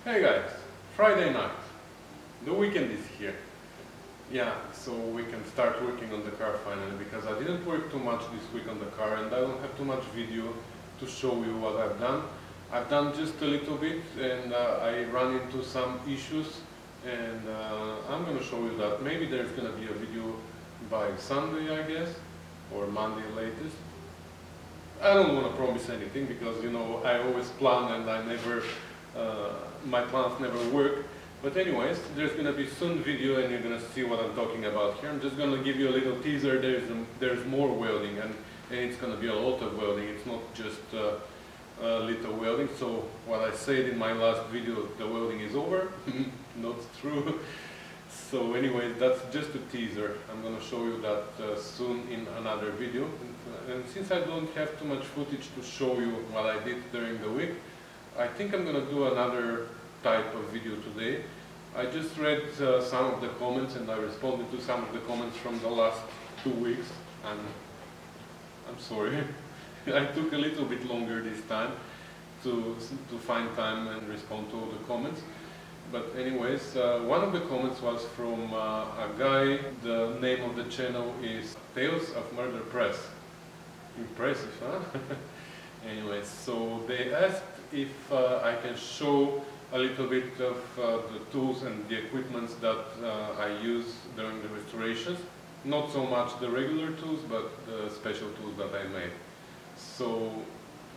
Hey guys, Friday night. The weekend is here. Yeah, so we can start working on the car finally, because I didn't work too much this week on the car and I don't have too much video to show you what I've done. I've done just a little bit and I ran into some issues and I'm going to show you that. Maybe there's going to be a video by Sunday, I guess, or Monday latest. I don't want to promise anything because, you know, I always plan and I never my plans never work. But anyways, there's going to be soon video and you're going to see what I'm talking about here. I'm just going to give you a little teaser. There's more welding and it's going to be a lot of welding. It's not just a little welding. So what I said in my last video, the welding is over, not true. So anyways, that's just a teaser. I'm going to show you that soon in another video. And since I don't have too much footage to show you what I did during the week, I think I'm going to do another type of video today. I just read some of the comments and I responded to some of the comments from the last 2 weeks, and I'm sorry. I took a little bit longer this time to find time and respond to all the comments. But anyways, one of the comments was from a guy. The name of the channel is Tales of Murder Press. Impressive, huh? Anyways, so they asked if I can show a little bit of the tools and the equipments that I use during the restorations. Not so much the regular tools, but the special tools that I made. So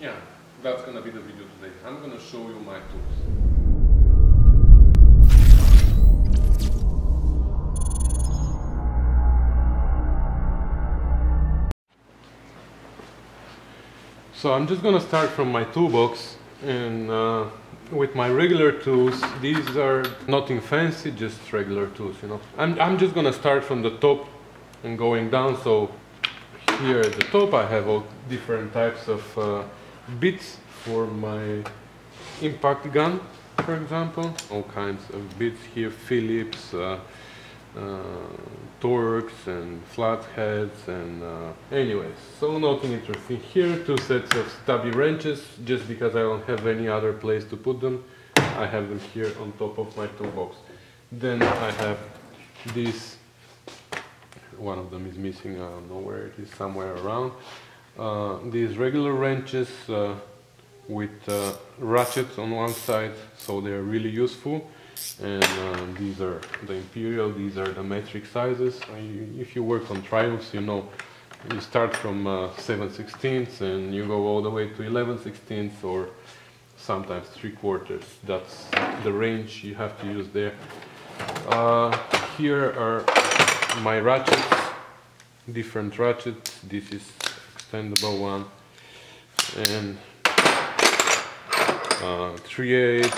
yeah, that's gonna be the video today. I'm gonna show you my tools. So I'm just gonna start from my toolbox, and with my regular tools. These are nothing fancy, just regular tools, you know. I'm just gonna start from the top and going down. So here at the top I have all different types of bits for my impact gun, for example. All kinds of bits here, Phillips, Torx and flatheads, and anyways, so nothing interesting here. 2 sets of stubby wrenches, just because I don't have any other place to put them. I have them here on top of my toolbox. Then I have this, one of them is missing, I don't know where it is, somewhere around. These regular wrenches with ratchets on one side, so they are really useful. And these are the imperial, these are the metric sizes. If you work on triumphs, you know, you start from 7/16 and you go all the way to 11/16 or sometimes 3/4. That's the range you have to use there. Here are my ratchets, different ratchets. This is extendable one, and 3/8,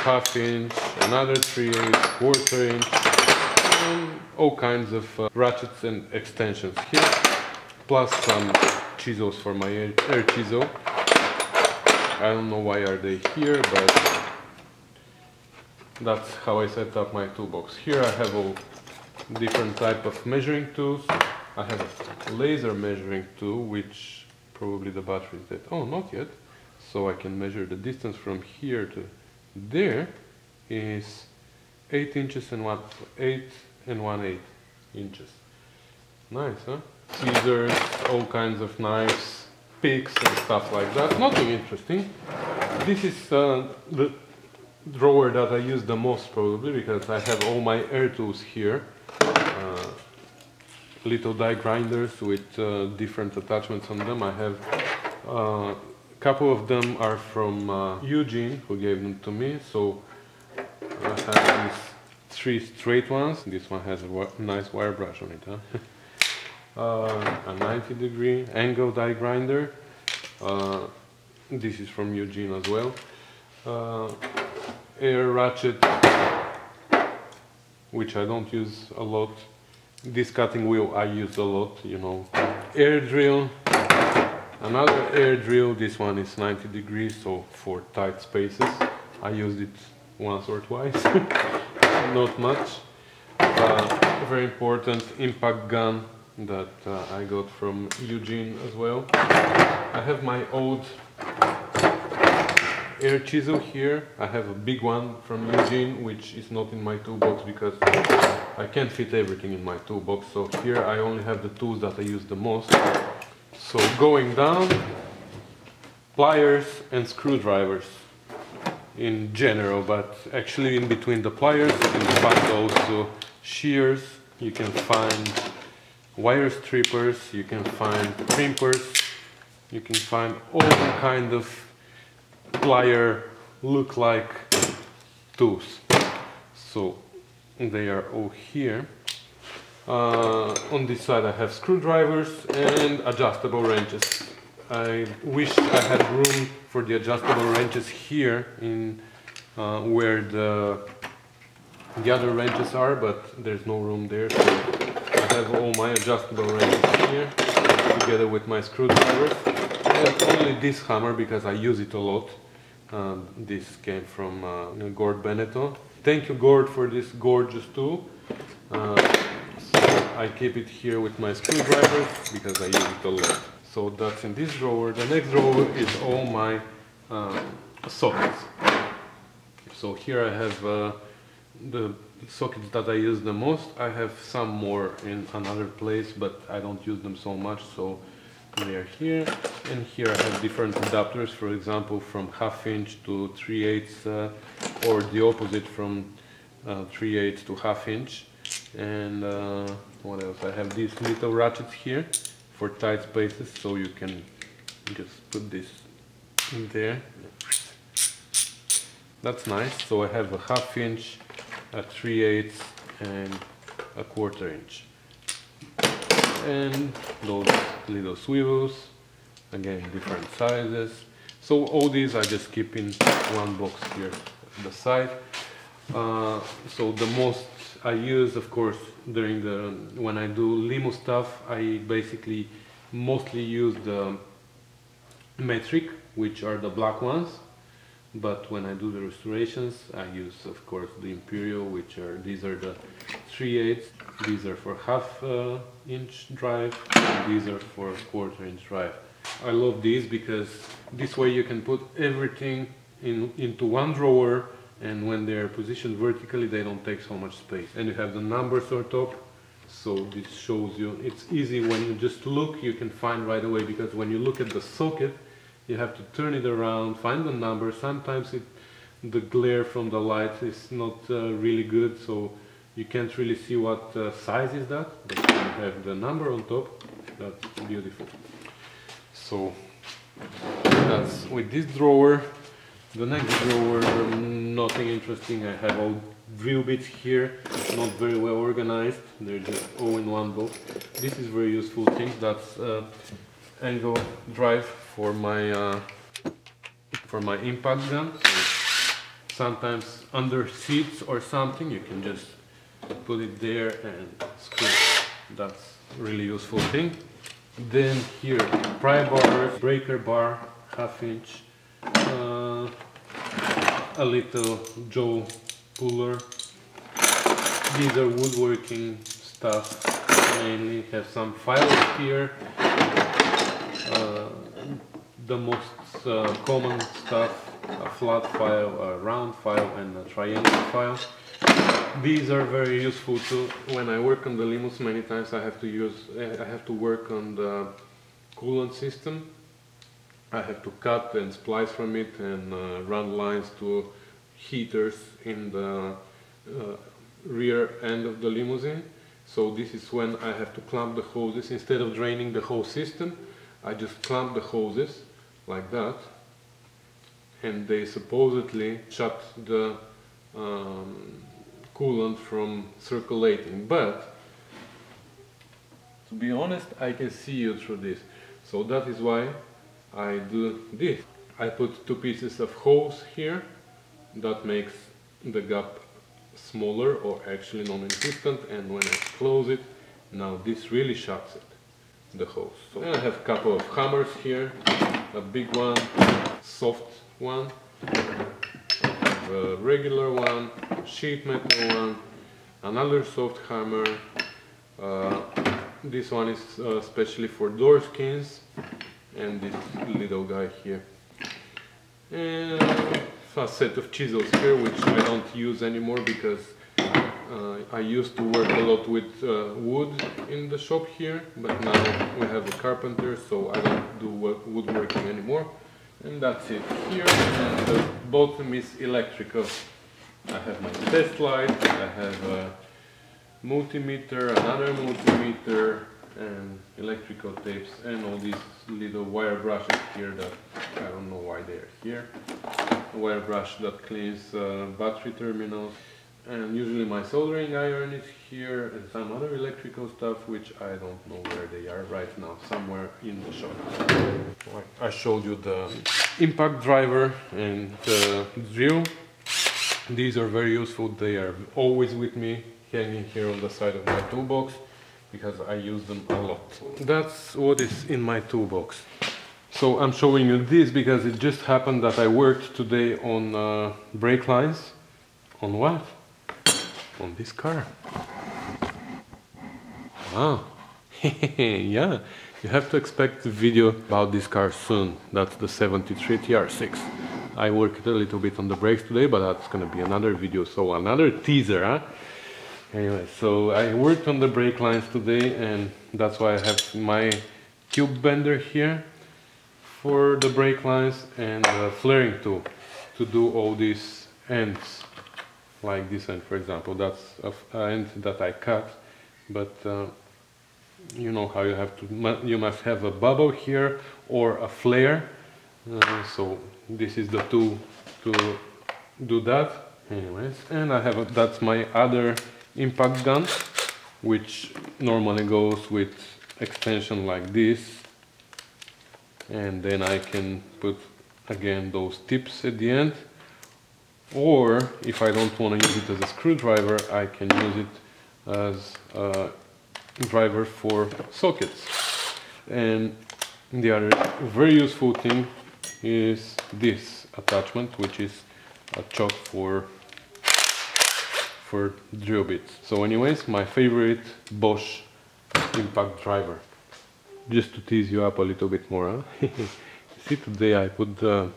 ½ inch, another 3/8, 1/4 inch, and all kinds of ratchets and extensions here, plus some chisels for my air chisel. I don't know why are they here, but that's how I set up my toolbox. Here I have all different type of measuring tools. I have a laser measuring tool, which probably the battery is dead. Oh, not yet. So I can measure the distance from here to there is 8 inches and 8 1/8 inches. Nice, huh? Scissors, all kinds of knives, picks and stuff like that. Nothing interesting. This is the drawer that I use the most, probably because I have all my air tools here. Little die grinders with different attachments on them. I have a couple of them are from Eugene, who gave them to me. So I have these 3 straight ones. This one has a nice wire brush on it, huh? A 90-degree angle die grinder. This is from Eugene as well. Air ratchet, which I don't use a lot. This cutting wheel I use a lot, you know. Air drill. Another air drill. This one is 90 degrees, so for tight spaces. I used it once or twice, not much. Very important impact gun that I got from Eugene as well. I have my old air chisel here. I have a big one from Eugene, which is not in my toolbox because I can't fit everything in my toolbox. So here I only have the tools that I use the most. So going down, pliers and screwdrivers in general, but actually in between the pliers you can find also shears, you can find wire strippers, you can find crimpers, you can find all kind of plier look-like tools. So they are all here. On this side I have screwdrivers and adjustable wrenches. I wish I had room for the adjustable wrenches here in where the other wrenches are, but there's no room there. So I have all my adjustable wrenches here together with my screwdrivers. I have only this hammer because I use it a lot. This came from Gord Benetton. Thank you, Gord, for this gorgeous tool. So I keep it here with my screwdrivers because I use it a lot. So that's in this drawer. The next drawer is all my sockets. So here I have the sockets that I use the most. I have some more in another place, but I don't use them so much, so they are here. And here I have different adapters, for example, from 1/2 inch to 3/8, or the opposite from 3/8 to 1/2 inch. And what else? I have these little ratchets here for tight spaces, so you can just put this in there. That's nice. So I have a 1/2 inch, a 3/8 and a 1/4 inch. And those little swivels, again different sizes. So all these I just keep in one box here at the side. So the most I use, of course, when I do limo stuff, I basically mostly use the metric, which are the black ones. But when I do the restorations, I use, of course, the imperial, these are the 3/8. These are for 1/2 inch drive, and these are for 1/4 inch drive. I love these because this way you can put everything into one drawer, and when they're positioned vertically they don't take so much space. And you have the numbers on top, so this shows you, it's easy when you just look, you can find right away, because when you look at the socket you have to turn it around, find the number. Sometimes the glare from the light is not really good, so you can't really see what size is that, but when you have the number on top, that's beautiful. So that's with this drawer. The next drawer, nothing interesting. I have all drill bits here, not very well organized. They're just all in one box. This is very useful thing. That's angle drive for my impact gun. So sometimes under seats or something, you can just put it there and screw. That's really useful thing. Then here, pry bars, breaker bar, 1/2 inch. A little jaw puller. These are woodworking stuff mainly. Have some files here. The most common stuff: a flat file, a round file, and a triangle file. These are very useful too. When I work on the limos, many times I have to work on the coolant system. I have to cut and splice from it and run lines to heaters in the rear end of the limousine. So this is when I have to clamp the hoses. Instead of draining the whole system, I just clamp the hoses like that, and they supposedly shut the coolant from circulating. But to be honest, I can see you through this. So that is why I do this. I put 2 pieces of hose here. That makes the gap smaller, or actually non-existent, and when I close it, now this really shuts it, the hose. So I have a couple of hammers here, a big one, soft one, a regular one, sheet metal one, another soft hammer. This one is especially for door skins, and this little guy here. and a set of chisels here, which I don't use anymore because I used to work a lot with wood in the shop here, but now we have a carpenter, so I don't do woodworking anymore. And that's it here, and the bottom is electrical. I have my test light, I have a multimeter, another multimeter, and electrical tapes, and all these little wire brushes here that I don't know why they're here. A wire brush that cleans battery terminals, and usually my soldering iron is here, and some other electrical stuff which I don't know where they are right now, somewhere in the shop. I showed you the impact driver and the drill. These are very useful, they are always with me, hanging here on the side of my toolbox, because I use them a lot. That's what is in my toolbox. So I'm showing you this because it just happened that I worked today on brake lines. On what? On this car. Wow. Yeah, you have to expect a video about this car soon. That's the 73 TR6. I worked a little bit on the brakes today, but that's gonna be another video, so another teaser, huh? Anyway, so I worked on the brake lines today, and that's why I have my tube bender here for the brake lines and a flaring tool to do all these ends, like this end, for example. That's an end that I cut, but you know how you have to, you must have a bubble here or a flare. So this is the tool to do that. Anyways, and I have that's my other impact gun, which normally goes with extension like this, and then I can put again those tips at the end, or if I don't want to use it as a screwdriver, I can use it as a driver for sockets. And the other very useful thing is this attachment, which is a choke for drill bits. So anyways, my favorite Bosch impact driver. Just to tease you up a little bit more, huh? See, today I put the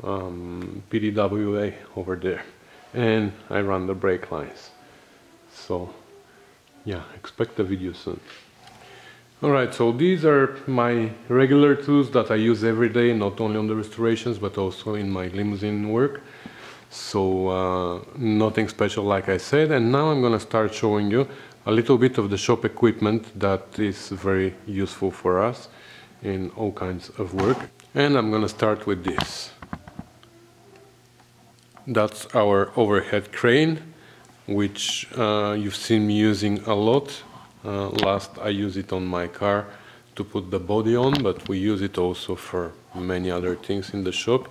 PDWA over there, and I run the brake lines. So yeah, expect a video soon. Alright, so these are my regular tools that I use every day, not only on the restorations but also in my limousine work. So nothing special, like I said, and now I'm gonna start showing you a little bit of the shop equipment that is very useful for us in all kinds of work. And I'm gonna start with this. That's our overhead crane, which you've seen me using a lot. Last I used it on my car to put the body on, but we use it also for many other things in the shop.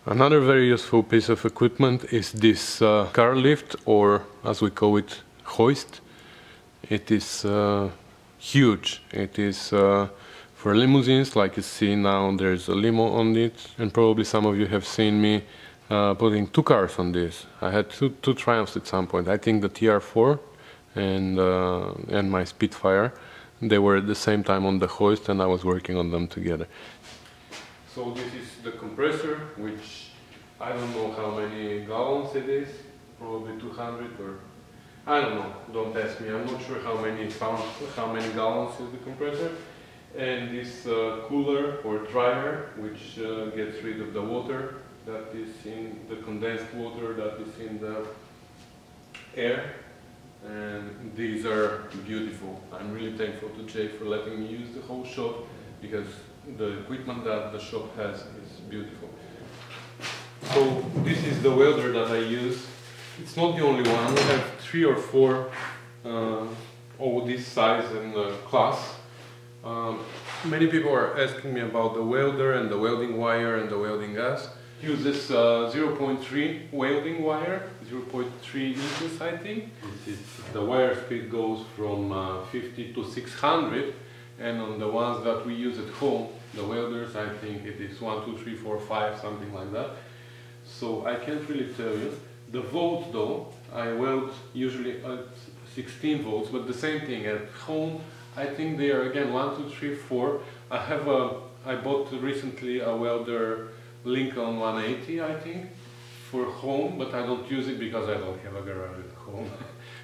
Another very useful piece of equipment is this car lift, or as we call it, hoist. It is huge. It is for limousines, like you see now there's a limo on it, and probably some of you have seen me putting two cars on this. I had two Triumphs at some point. I think the TR4 and my Spitfire, they were at the same time on the hoist, and I was working on them together. So this is the compressor, which I don't know how many gallons it is, probably 200 or I don't know, don't ask me, I'm not sure how many gallons is the compressor. And this cooler or dryer, which gets rid of the water that is in the condensed water that is in the air. And these are beautiful. I'm really thankful to Jake for letting me use the whole shop, because the equipment that the shop has is beautiful. So this is the welder that I use. It's not the only one. We have 3 or 4 all this size and class. Many people are asking me about the welder and the welding wire and the welding gas. Uses 0.3 welding wire, 0.3 inches I think. The wire speed goes from 50 to 600, and on the ones that we use at home, the welders, I think it is 1, 2, 3, 4, 5, something like that. So I can't really tell you. The volts though, I weld usually at 16 volts, but the same thing at home. I think they are again 1, 2, 3, 4. I bought recently a welder Lincoln 180, I think, for home, but I don't use it because I don't have a garage at home.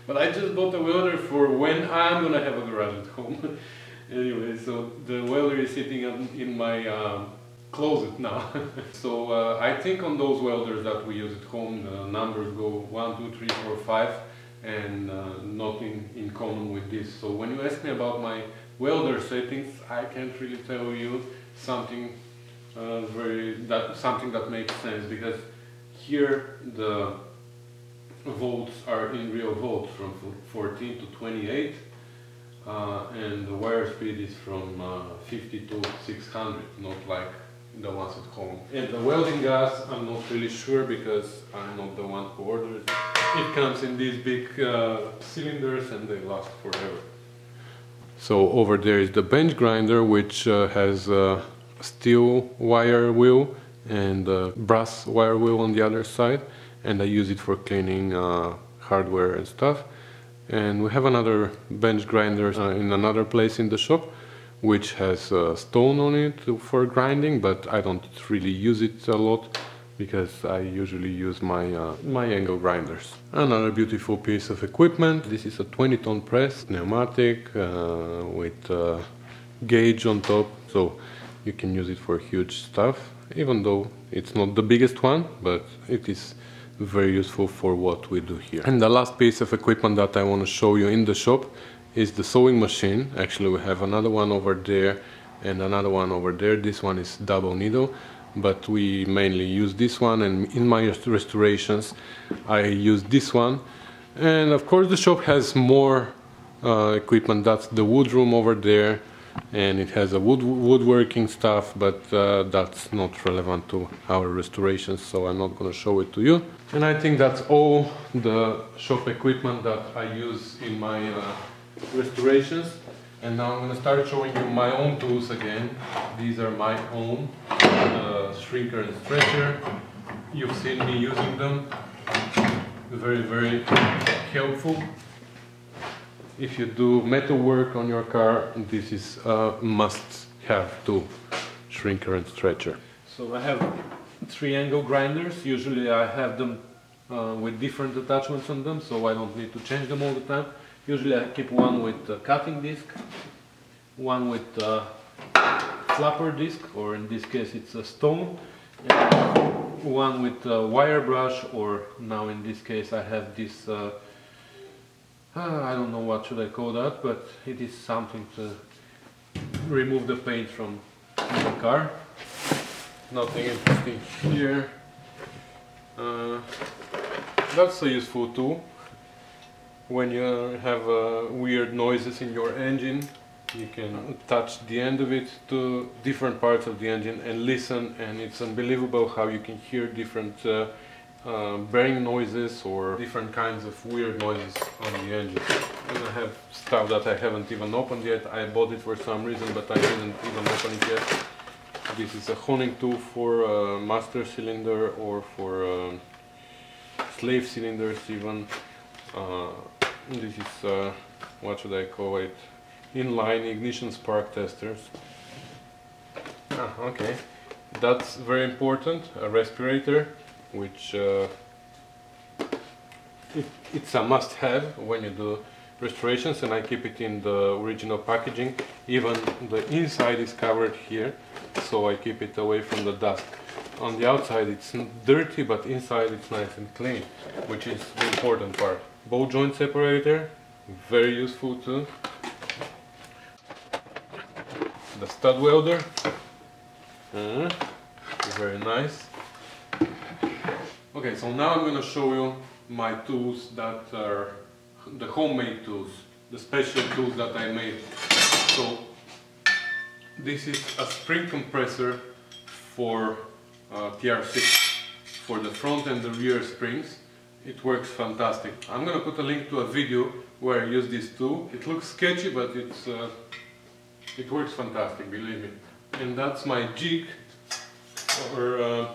But I just bought a welder for when I'm gonna have a garage at home. Anyway, so the welder is sitting in my closet now. So I think on those welders that we use at home, the numbers go 1, 2, 3, 4, 5, and nothing in common with this. So when you ask me about my welder settings, I can't really tell you something something that makes sense, because here the volts are in real volts from 14 to 28. And the wire speed is from 50 to 600, not like the ones at home. And the welding gas, I'm not really sure because I'm not the one who ordered it. It comes in these big cylinders and they last forever. So over there is the bench grinder, which has a steel wire wheel and a brass wire wheel on the other side, and I use it for cleaning hardware and stuff. And we have another bench grinder in another place in the shop, which has stone on it for grinding, but I don't really use it a lot because I usually use my angle grinders. Another beautiful piece of equipment. This is a 20-ton press, pneumatic, with a gauge on top, so you can use it for huge stuff, even though it's not the biggest one, but it is very useful for what we do here. And the last piece of equipment that I want to show you in the shop is the sewing machine. Actually, we have another one over there and another one over there. This one is double needle, but we mainly use this one, and in my restorations I use this one. And of course the shop has more equipment. That's the wood room over there, and it has a woodworking stuff, but that's not relevant to our restorations, so I'm not going to show it to you. And I think that's all the shop equipment that I use in my restorations. And now I'm going to start showing you my own tools again. These are my own shrinker and stretcher. You've seen me using them. Very, very helpful. If you do metal work on your car, this is a must-have tool, shrinker and stretcher. So I have 3 angle grinders. Usually I have them with different attachments on them, so I don't need to change them all the time. Usually I keep one with a cutting disc, one with a flapper disc, or in this case it's a stone, and one with a wire brush, or now in this case I have this I don't know what should I call that, but it is something to remove the paint from the car. Nothing interesting here. That's a useful tool when you have weird noises in your engine. You can touch the end of it to different parts of the engine and listen, and it's unbelievable how you can hear different bearing noises or different kinds of weird noises on the engine. And I have stuff that I haven't even opened yet. I bought it for some reason, but I didn't even open it yet. This is a honing tool for master cylinder or for slave cylinders even. This is, what should I call it? Inline ignition spark testers. Okay, that's very important. A respirator, which it's a must-have when you do restorations, and I keep it in the original packaging. Even the inside is covered here, so I keep it away from the dust. On the outside it's dirty, but inside it's nice and clean, which is the important part. Ball joint separator, very useful too. The stud welder, very nice. Okay, so now I'm going to show you my tools that are the homemade tools, the special tools that I made. So this is a spring compressor for TR6 for the front and the rear springs. It works fantastic. I'm going to put a link to a video where I use this tool. It looks sketchy, but it works fantastic, believe me. And that's my jig or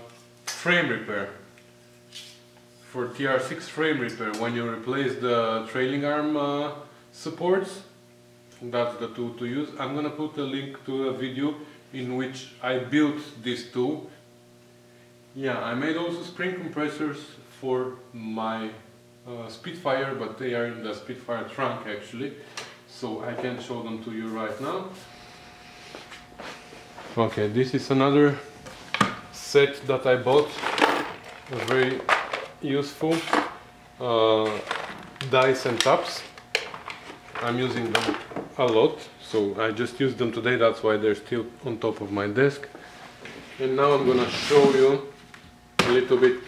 frame repair. For TR6 frame repair, when you replace the trailing arm supports, that's the tool to use. I'm gonna put a link to a video in which I built this tool. Yeah, I made also spring compressors for my Spitfire, but they are in the Spitfire trunk actually, so I can show them to you right now. Okay, this is another set that I bought, very useful dies and tabs. I'm using them a lot, so I just used them today, that's why they're still on top of my desk. And now I'm gonna show you a little bit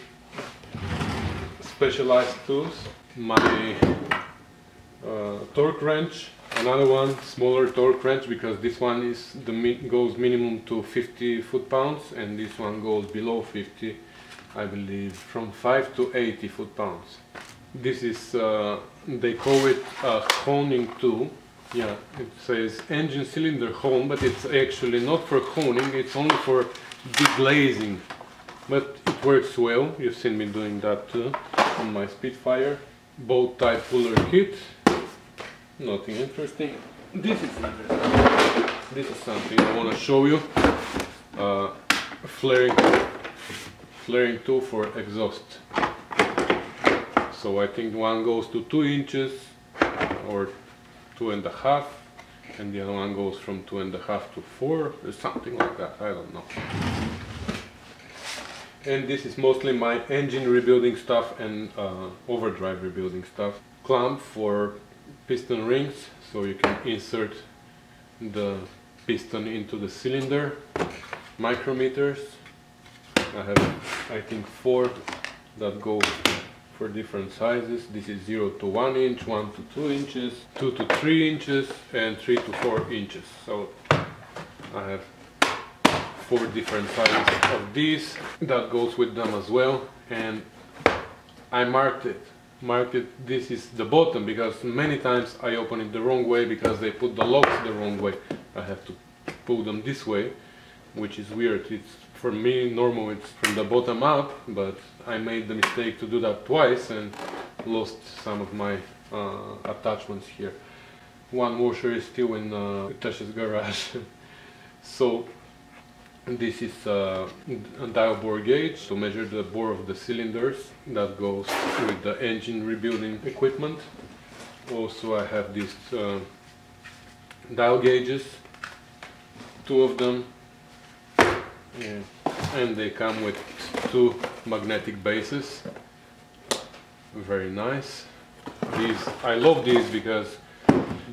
specialized tools. My torque wrench, another one, smaller torque wrench, because this one is goes minimum to 50 foot-pounds and this one goes below 50, I believe, from 5 to 80 foot-pounds. This is, they call it a honing tool. Yeah, it says engine cylinder hone, but it's actually not for honing, it's only for deglazing. But it works well, you've seen me doing that too on my Spitfire. Bolt type puller kit, nothing interesting. This is interesting. This is something I want to show you. Flaring tool for exhaust. So I think one goes to 2 inches or 2.5, and the other one goes from 2.5 to 4 or something like that, I don't know. And this is mostly my engine rebuilding stuff and overdrive rebuilding stuff. Clamp for piston rings, so you can insert the piston into the cylinder. Micrometers, I have I think 4 that go for different sizes. This is 0 to 1 inch, 1 to 2 inches, 2 to 3 inches and 3 to 4 inches. So I have 4 different sizes of these. That goes with them as well, and I marked it. This is the bottom, because many times I open it the wrong way because they put the locks the wrong way. I have to pull them this way, which is weird. It's, for me, normal it's from the bottom up, but I made the mistake to do that twice and lost some of my attachments here. One washer is still in Tash's garage. So this is a dial bore gauge to measure the bore of the cylinders. That goes with the engine rebuilding equipment. Also I have these dial gauges, 2 of them, and they come with 2 magnetic bases. Very nice. These, I love these because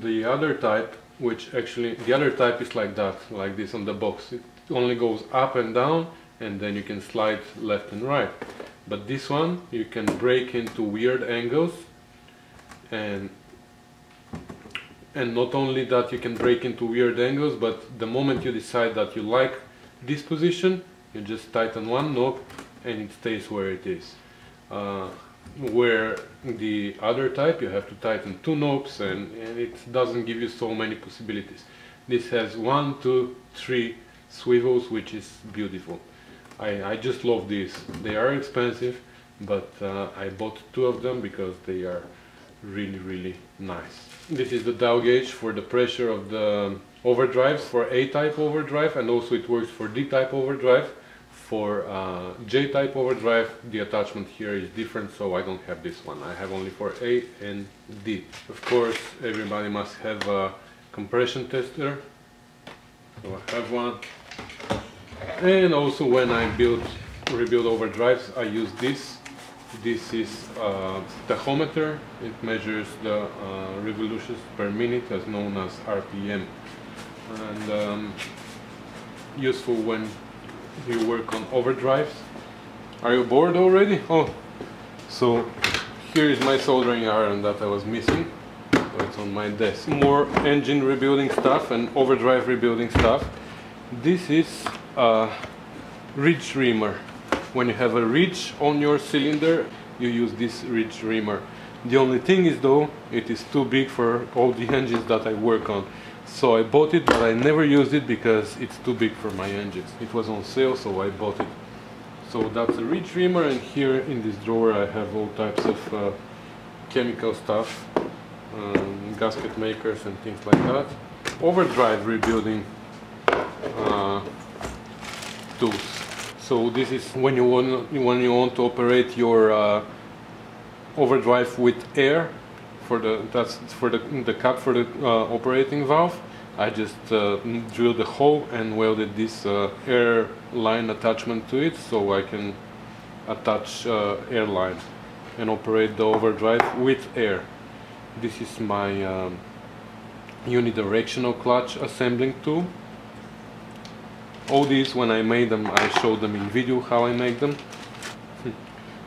the other type, which actually the other type is like that, like this on the box. It only goes up and down, and then you can slide left and right. But this one you can break into weird angles, and not only that you can break into weird angles, but the moment you decide that you like this position, you just tighten one knob and it stays where it is. Where the other type you have to tighten 2 knobs, and it doesn't give you so many possibilities. This has 1, 2, 3 swivels, which is beautiful. I just love these. They are expensive, but I bought 2 of them because they are really nice. This is the dial gauge for the pressure of the overdrives, for A-type overdrive, and also it works for D-type overdrive. For J-type overdrive, the attachment here is different, so I don't have this one. I have only for A and D. Of course, everybody must have a compression tester, so I have one. And also when I rebuild overdrives, I use this. This is a tachometer. It measures the revolutions per minute, as known as RPM, and useful when you work on overdrives. Are you bored already? Oh, so here is my soldering iron that I was missing. So it's on my desk. More engine rebuilding stuff and overdrive rebuilding stuff. This is a ridge reamer. When you have a ridge on your cylinder, you use this ridge reamer. The only thing is though, it is too big for all the engines that I work on. So I bought it, but I never used it because it's too big for my engines. It was on sale, so I bought it. So that's a ridge reamer, and here in this drawer I have all types of chemical stuff, gasket makers and things like that. Overdrive rebuilding tools. So this is when you want to operate your overdrive with air. That's for the cap for the operating valve. I just drilled a hole and welded this air line attachment to it, so I can attach air line and operate the overdrive with air. This is my unidirectional clutch assembling tool. All these, when I made them, I showed them in video how I make them.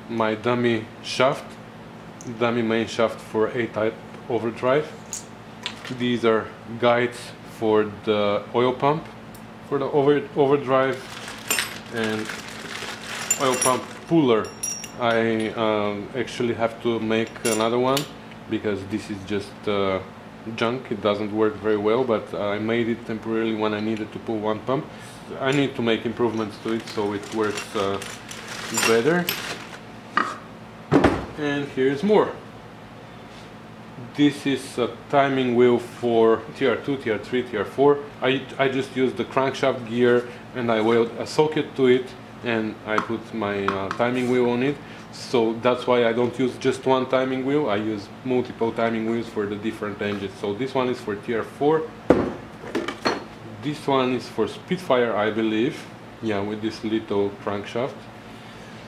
My dummy main shaft for A-type overdrive. These are guides for the oil pump for the overdrive, and oil pump puller. I actually have to make another one because this is just junk. It doesn't work very well, but I made it temporarily when I needed to pull one pump. I need to make improvements to it so it works better. And here's more. This is a timing wheel for TR2, TR3, TR4. I just used the crankshaft gear and I weld a socket to it and I put my timing wheel on it. So that's why I don't use just one timing wheel. I use multiple timing wheels for the different engines. So this one is for TR4. This one is for Spitfire, I believe. Yeah, with this little crankshaft.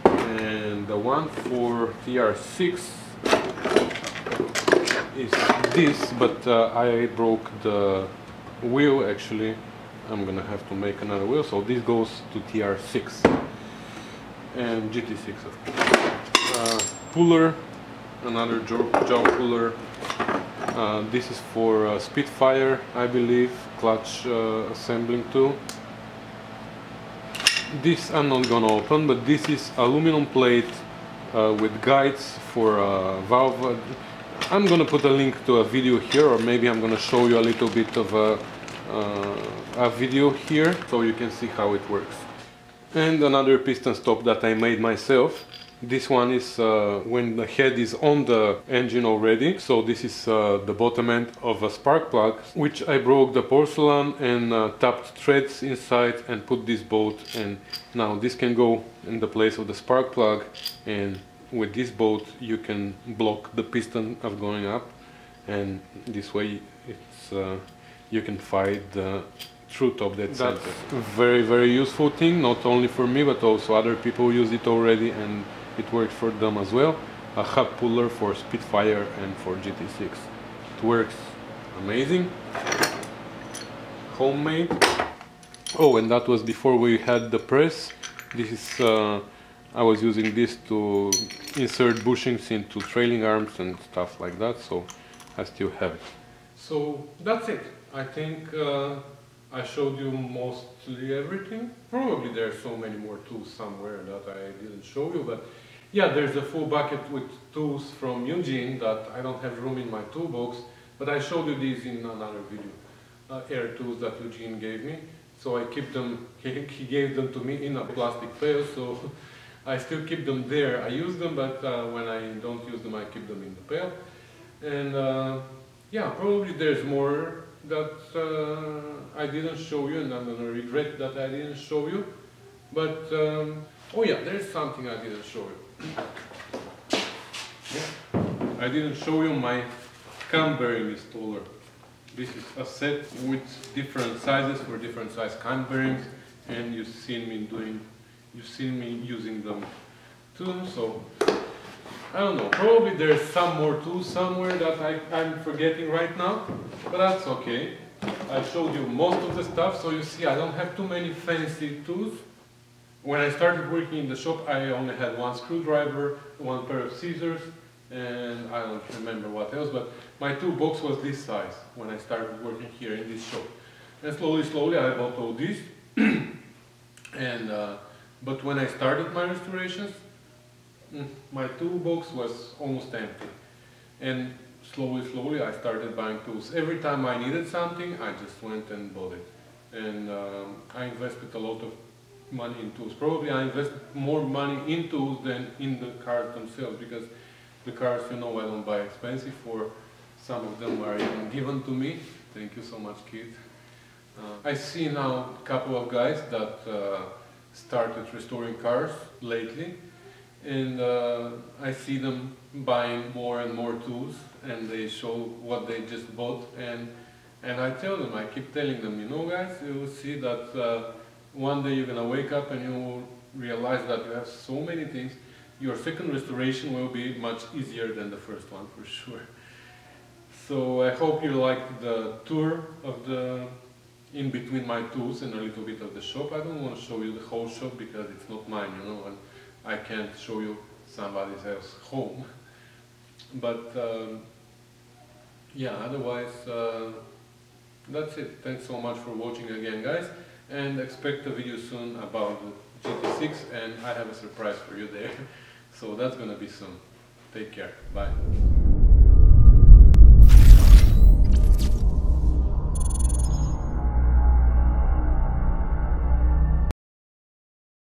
And the one for TR6 is this, but I broke the wheel actually. I'm gonna have to make another wheel, so this goes to TR6 and GT6 of course. Puller, another jaw puller. This is for Spitfire, I believe, clutch assembling tool. This I'm not gonna open, but this is aluminum plate with guides for valve. I'm gonna put a link to a video here, or maybe I'm gonna show you a little bit of a video here so you can see how it works. And another piston stop that I made myself. This one is when the head is on the engine already. So this is the bottom end of a spark plug, which I broke the porcelain and tapped threads inside and put this bolt, and now this can go in the place of the spark plug, and with this bolt you can block the piston of going up, and this way it's you can fight the through top dead center. That's a very, very useful thing, not only for me but also other people use it already and it works for them as well. A hub puller for Spitfire and for GT6. It works amazing. Homemade. Oh, and that was before we had the press. This is I was using this to insert bushings into trailing arms and stuff like that, so I still have it. So that's it. I think I showed you mostly everything. Probably there are so many more tools somewhere that I didn't show you, but yeah, there's a full bucket with tools from Eugene that I don't have room in my toolbox, but I showed you these in another video. Air tools that Eugene gave me, so I keep them. He gave them to me in a plastic pail, so I still keep them there. I use them, but when I don't use them, I keep them in the pail. And yeah, probably there's more that I didn't show you, and I'm gonna regret that I didn't show you. But oh yeah, there's something I didn't show you. Yeah. I didn't show you my cam bearing installer. This is a set with different sizes for different size cam bearings, and you've seen me using them too. So I don't know, probably there's some more tools somewhere that I'm forgetting right now, but that's okay. I showed you most of the stuff, so you see I don't have too many fancy tools. When I started working in the shop, I only had one screwdriver, one pair of scissors, and I don't remember what else, but my toolbox was this size when I started working here in this shop. And slowly I bought all this. And but when I started my restorations, my toolbox was almost empty. And slowly I started buying tools. Every time I needed something, I just went and bought it. And I invested a lot of money in tools. Probably I invested more money in tools than in the cars themselves, because the cars, you know, I don't buy expensive, for some of them are even given to me. Thank you so much, kid. I see now a couple of guys that started restoring cars lately, and I see them buying more and more tools, and they show what they just bought, and I tell them, I keep telling them, you know guys, you will see that one day you're gonna wake up and you will realize that you have so many things. Your second restoration will be much easier than the first one, for sure. So I hope you liked the tour of the in between my tools and a little bit of the shop. I don't want to show you the whole shop because it's not mine, you know, and I can't show you somebody else's home. But yeah, otherwise that's it. Thanks so much for watching again, guys, and expect a video soon about the GT6, and I have a surprise for you there. So that's gonna be soon. Take care. Bye.